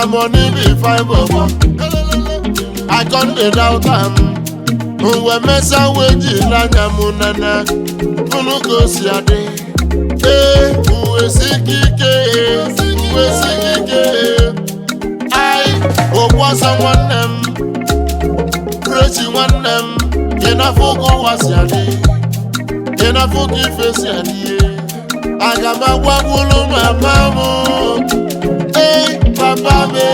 na money be fine bobo. I can't dey doubt am. Uwe mesa weji la nyamunana. Unu go si ade. Uwe sikike. Uwe sikike. I okwasa nwannem. Prechi nwannem. Yenafugo wasi ade. Yenafugo ifesi ade. Agama gwagulu mapamu. Papa me,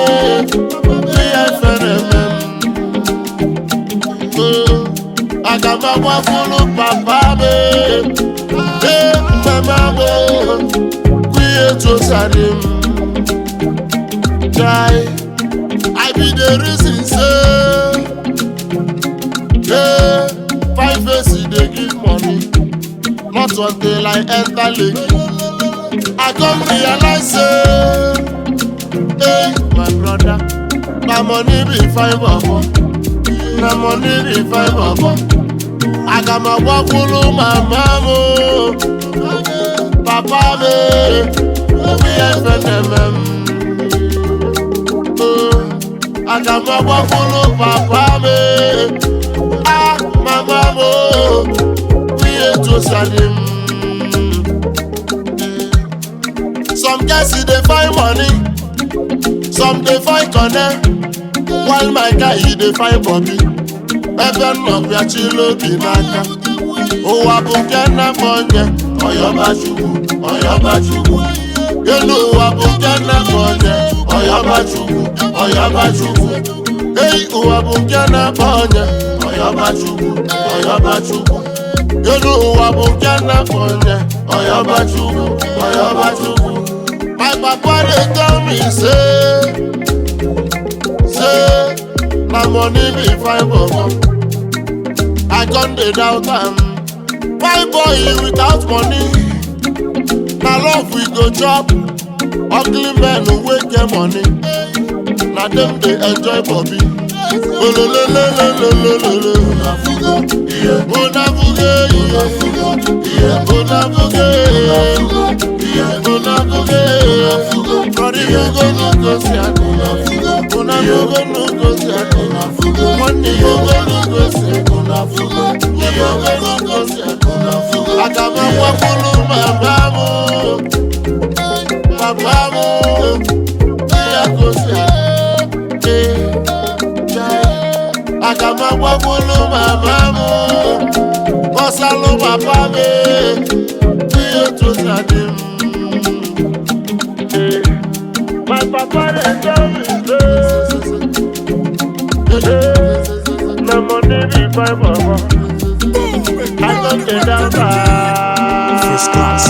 Agama wafulu papa me, mama me, we to sadim. Try, I be the reason say, 5 years they give money, not until I enter lady. I come realize hey, my brother, na money be fine bobo. Na money be fine bobo. Agama wakulu mama mo, papa me, we FNMM. Agama wakulu papa me, mama mo, we to sadim. Some guys they find money. Some dey find connect, while my guy he dey find Bobby. Even no be chilo binaka. Owa bukena bonye, oyoba chugu. You know owa bukena bonye, oyoba chugu. Hey, owa bukena bonye, oyoba chugu. You know owa bukena bonye, oyoba chugu. My papa dey tell me say, my money be fine bobo. I can't dey doubt am. Why boy without money? Na love we go chop. Ugly men who wey get money, na dem dey enjoy Bobby. Olololololololo. Unafuge. Brother, you go see it. Una you go see it. Money you go see it. Agama wakulu mamamu, ya go see it. Agama wakulu mamamu, kosalo papa me, you to sadim. My papa dey tell me say, na money be fine bobo. I don't get that. First class.